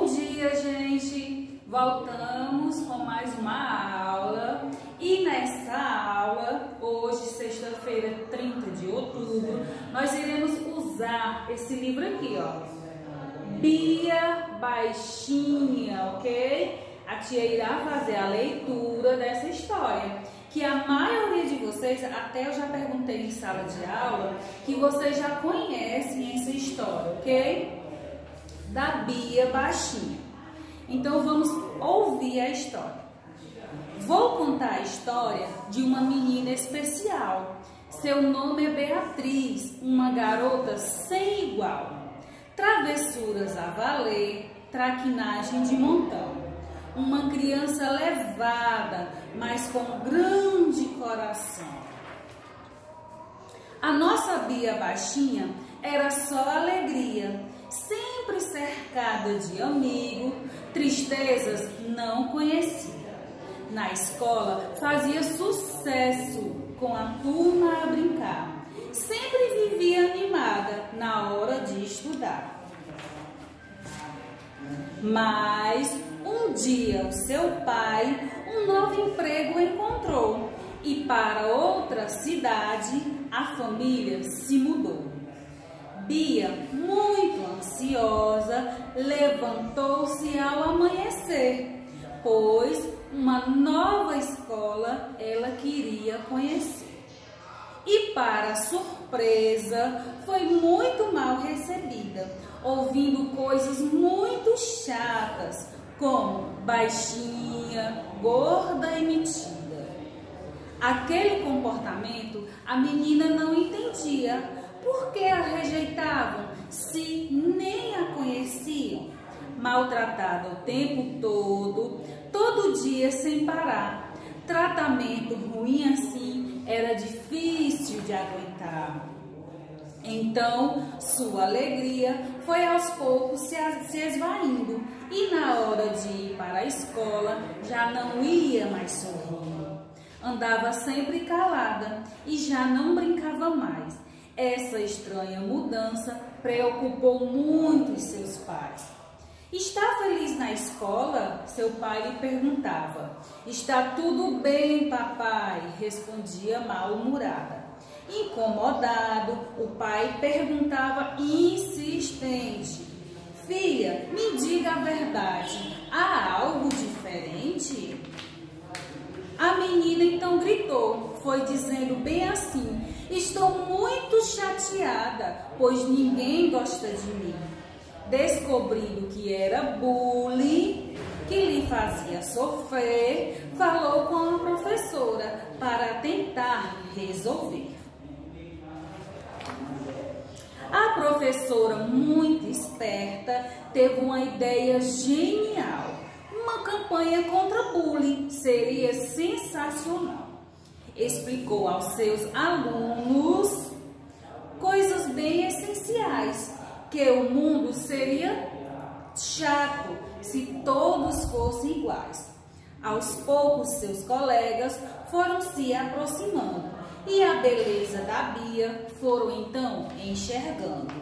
Bom dia, gente! Voltamos com mais uma aula e nessa aula, hoje, sexta-feira, 30 de outubro, nós iremos usar esse livro aqui, ó, Bia Baixinha, ok? A tia irá fazer a leitura dessa história, que a maioria de vocês, até eu já perguntei em sala de aula, que vocês já conhecem essa história, ok? Da Bia Baixinha. Então vamos ouvir a história. Vou contar a história de uma menina especial. Seu nome é Beatriz, uma garota sem igual. Travessuras a valer, traquinagem de montão. Uma criança levada, mas com grande coração. A nossa Bia Baixinha era só alegria, sempre cercada de amigos, tristezas não conhecia. Na escola fazia sucesso com a turma a brincar, sempre vivia animada na hora de estudar. Mas um dia o seu pai um novo emprego encontrou e para outra cidade a família se mudou. Bia, muito ansiosa, levantou-se ao amanhecer, pois uma nova escola ela queria conhecer. E para surpresa, foi muito mal recebida, ouvindo coisas muito chatas, como baixinha, gorda e metida. Aquele comportamento a menina não entendia. Por que a rejeitavam se nem a conheciam? Maltratada o tempo todo dia sem parar. Tratamento ruim assim era difícil de aguentar. Então, sua alegria foi aos poucos se esvaindo e na hora de ir para a escola já não ia mais sorrindo. Andava sempre calada e já não brincava mais. Essa estranha mudança preocupou muito os seus pais. Está feliz na escola? Seu pai lhe perguntava. Está tudo bem, papai, respondia mal-humorada. Incomodado, o pai perguntava insistente. Filha, me diga a verdade, há algo diferente? A menina então gritou, foi dizendo bem assim: estou muito chateada, pois ninguém gosta de mim. Descobrindo que era bullying, que lhe fazia sofrer, falou com a professora para tentar resolver. A professora, muito esperta, teve uma ideia genial. Uma campanha contra bullying seria sensacional. Explicou aos seus alunos coisas bem essenciais, que o mundo seria chato se todos fossem iguais. Aos poucos, seus colegas foram se aproximando e a beleza da Bia foram então enxergando.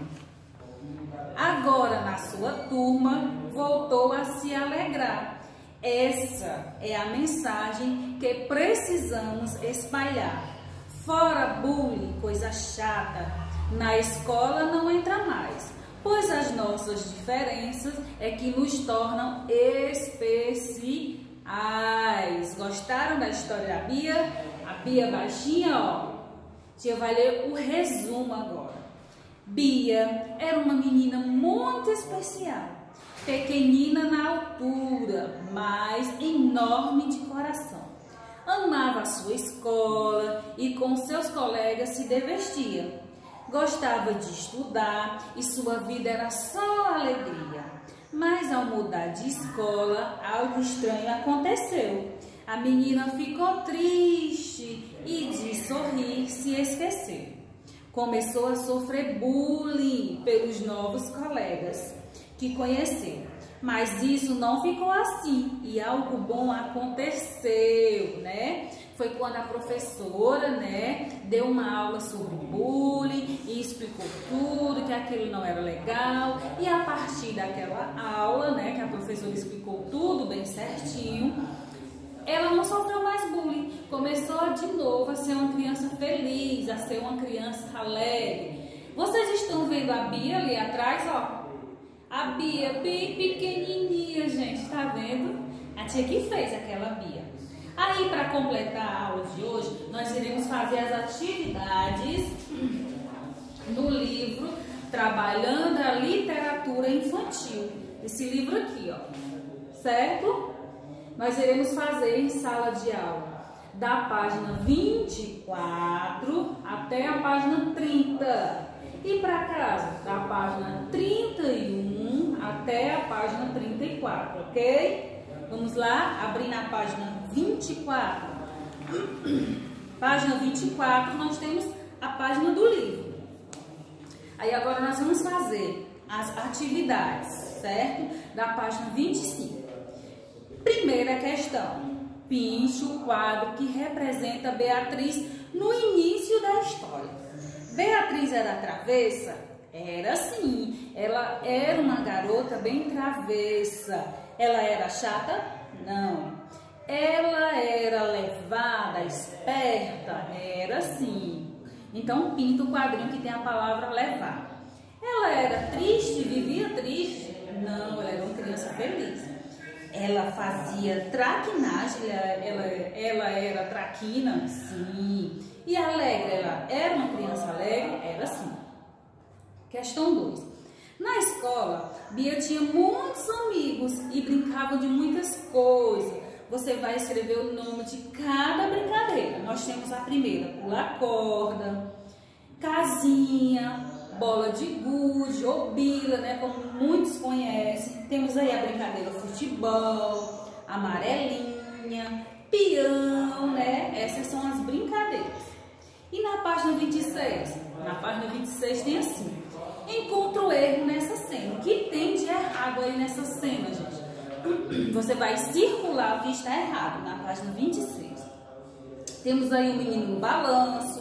Agora, na sua turma, voltou a se alegrar. Essa é a mensagem que precisamos espalhar. Fora bullying, coisa chata, na escola não entra mais, pois as nossas diferenças é que nos tornam especiais. Gostaram da história da Bia? A Bia Baixinha, ó. Tia vai ler o resumo agora. Bia era uma menina muito especial, pequenina na altura, mas enorme de coração. Amava a sua escola e com seus colegas se divertia. Gostava de estudar e sua vida era só alegria. Mas ao mudar de escola, algo estranho aconteceu. A menina ficou triste e de sorrir se esqueceu. Começou a sofrer bullying pelos novos colegas que conheceu. Mas isso não ficou assim e algo bom aconteceu, né? Foi quando a professora, né, deu uma aula sobre bullying e explicou tudo, que aquilo não era legal. E a partir daquela aula, né, que a professora explicou tudo bem certinho, ela não sofreu mais bullying, começou de novo a ser uma criança feliz, a ser uma criança alegre. Vocês estão vendo a Bia ali atrás, ó? A Bia bem pequenininha, gente, tá vendo? A tia que fez aquela Bia. Aí, para completar a aula de hoje, nós iremos fazer as atividades do livro Trabalhando a Literatura Infantil. Esse livro aqui, ó, certo? Nós iremos fazer em sala de aula da página 24 até a página 30. E para casa, da página 31 até a página 34, ok? Vamos lá, abrir na página 24. Página 24, nós temos a página do livro. Aí agora nós vamos fazer as atividades, certo? Da página 25. Primeira questão. Pinte o quadro que representa Beatriz no início da história. Beatriz era travessa? Era sim. Ela era uma garota bem travessa. Ela era chata? Não. Ela era levada, esperta? Era sim. Então pinta o quadrinho que tem a palavra levar. Ela era triste, vivia triste? Não, ela era uma criança feliz. Ela fazia traquinagem, ela era traquina? Sim. E alegre, ela era uma criança alegre? Era sim. Questão 2. Na escola, Bia tinha muitos amigos e brincava de muitas coisas. Você vai escrever o nome de cada brincadeira. Nós temos a primeira, pular corda, casinha, bola de gude ou bila, né, como muitos conhecem. Temos aí a brincadeira futebol, amarelinha, peão, né? Essas são as brincadeiras. E na página 26? Na página 26 tem assim: encontra o erro nessa cena. O que tem de errado aí nessa cena, gente? Você vai circular o que está errado na página 26. Temos aí um menino no balanço.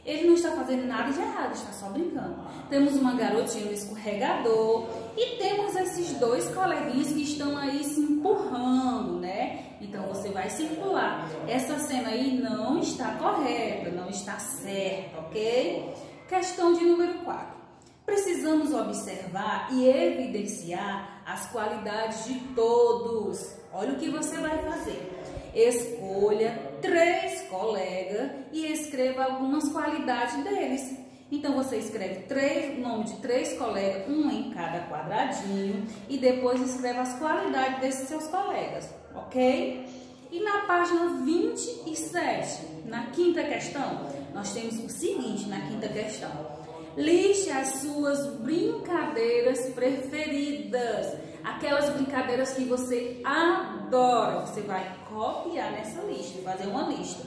Ele não está fazendo nada de errado, está só brincando. Temos uma garotinha no escorregador. E temos esses dois coleguinhas que estão aí se empurrando, né? Então você vai circular. Essa cena aí não está correta, não está certa, ok? Questão de número 4. Precisamos observar e evidenciar as qualidades de todos. Olha o que você vai fazer. Escolha 3 colegas e escreva algumas qualidades deles. Então você escreve o nome de 3 colegas, um em cada quadradinho, e depois escreve as qualidades desses seus colegas, ok? E na página 27, na quinta questão, nós temos o seguinte na quinta questão: liste as suas brincadeiras preferidas. Aquelas brincadeiras que você adora. Você vai copiar nessa lista, fazer uma lista.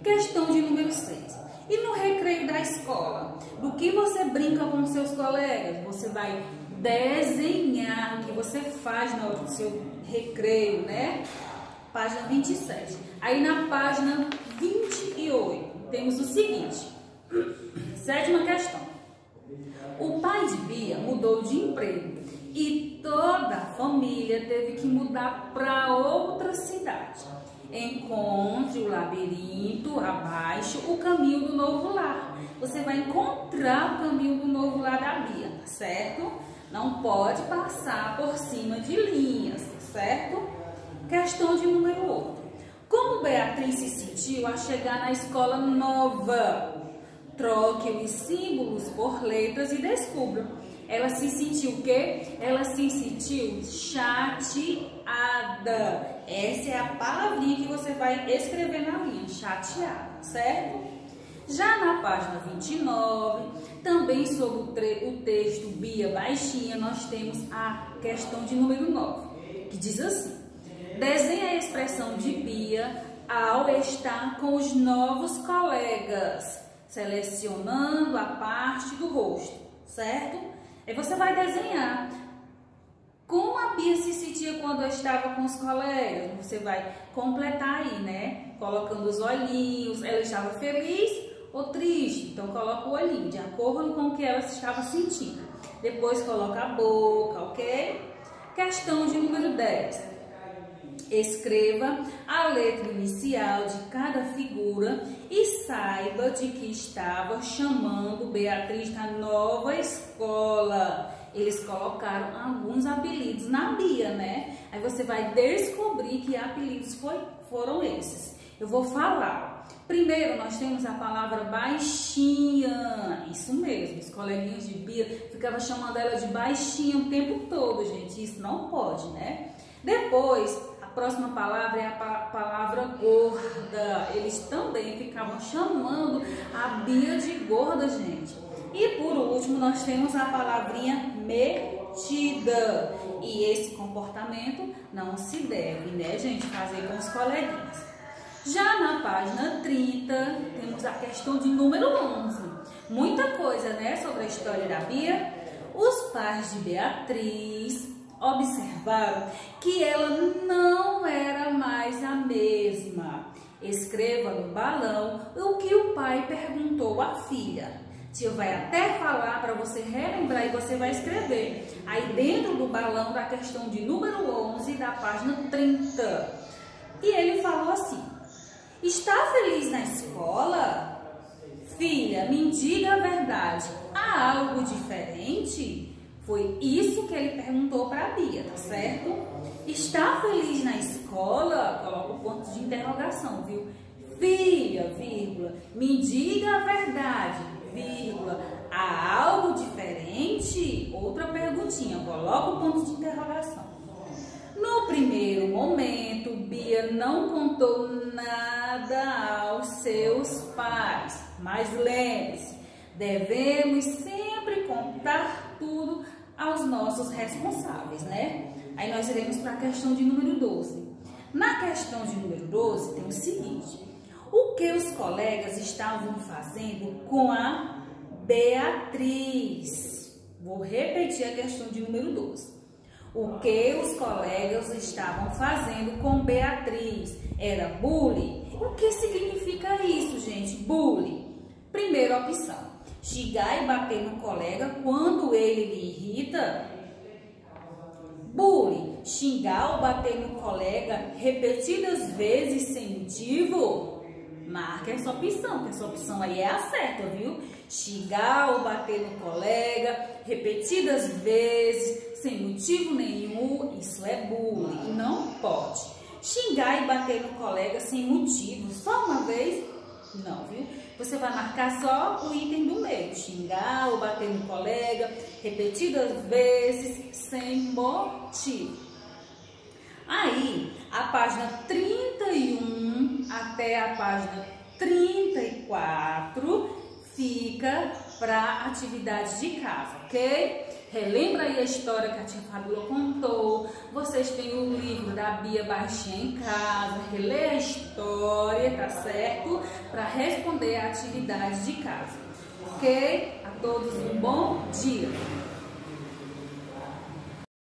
Questão de número 6. E no recreio da escola, do que você brinca com seus colegas? Você vai desenhar o que você faz na hora do seu recreio, né? Página 27. Aí na página 28, temos o seguinte. 7ª questão. O pai de Bia mudou de emprego e toda a família teve que mudar para outra cidade. Encontre o labirinto abaixo, o caminho do novo lar. Você vai encontrar o caminho do novo lar da Bia, tá certo? Não pode passar por cima de linhas, tá certo? Questão de número 8. Como Beatriz se sentiu ao chegar na escola nova? Troque os símbolos por letras e descubra. Ela se sentiu o quê? Ela se sentiu chateada. Essa é a palavrinha que você vai escrever na linha, chateada, certo? Já na página 29, também sobre o texto Bia Baixinha, nós temos a questão de número 9, que diz assim: desenhe a expressão de Bia ao estar com os novos colegas, selecionando a parte do rosto, certo? Aí você vai desenhar como a Bia se sentia quando estava com os colegas. Você vai completar aí, né? Colocando os olhinhos. Ela estava feliz ou triste? Então coloca o olhinho, de acordo com o que ela estava sentindo. Depois coloca a boca, ok? Questão de número 10. Escreva a letra inicial de cada figura e saiba de que estava chamando Beatriz na nova escola. Eles colocaram alguns apelidos na Bia, né? Aí você vai descobrir que apelidos foram esses. Eu vou falar. Primeiro, nós temos a palavra baixinha. Isso mesmo, os coleguinhas de Bia ficavam chamando ela de baixinha o tempo todo, gente. Isso não pode, né? Depois, a próxima palavra é a palavra gorda. Eles também ficavam chamando a Bia de gorda, gente. E por último, nós temos a palavrinha metida. E esse comportamento não se deve, né, gente, fazer com os coleguinhas. Já na página 30, temos a questão de número 11. Muita coisa, né, sobre a história da Bia. Os pais de Beatriz observaram que ela não era mais a mesma. Escreva no balão o que o pai perguntou à filha. Tio vai até falar para você relembrar e você vai escrever. Aí dentro do balão da questão de número 11 da página 30. E ele falou assim: está feliz na escola? Filha, me diga a verdade. Há algo diferente? Foi isso que ele perguntou para a Bia, tá certo? Está feliz na escola? Coloca o ponto de interrogação, viu? Filha, vírgula, me diga a verdade, vírgula, há algo diferente? Outra perguntinha, coloca o ponto de interrogação. No primeiro momento, Bia não contou nada aos seus pais, mas lembre-se, devemos sempre contar tudo aos nossos responsáveis, né? Aí nós iremos para a questão de número 12. Na questão de número 12 tem o seguinte: o que os colegas estavam fazendo com a Beatriz? Vou repetir a questão de número 12. O que os colegas estavam fazendo com Beatriz? Era bullying? O que significa isso, gente? Bullying. Primeira opção: xingar e bater no colega quando ele lhe irrita. Bullying: xingar ou bater no colega repetidas vezes sem motivo. Marca essa opção, que essa opção aí é a certa, viu? Xingar ou bater no colega repetidas vezes sem motivo nenhum, isso é bullying, não pode. Xingar e bater no colega sem motivo, só uma vez, não, viu? Você vai marcar só o item do meio: xingar ou bater no colega repetidas vezes sem motivo. Aí, a página 31 até a página 34 fica para atividade de casa, ok? Relembra aí a história que a tia Fabíola contou. Vocês têm o livro da Bia Baixinha em casa. Relê a história, tá certo? Para responder a atividade de casa, ok? A todos um bom dia.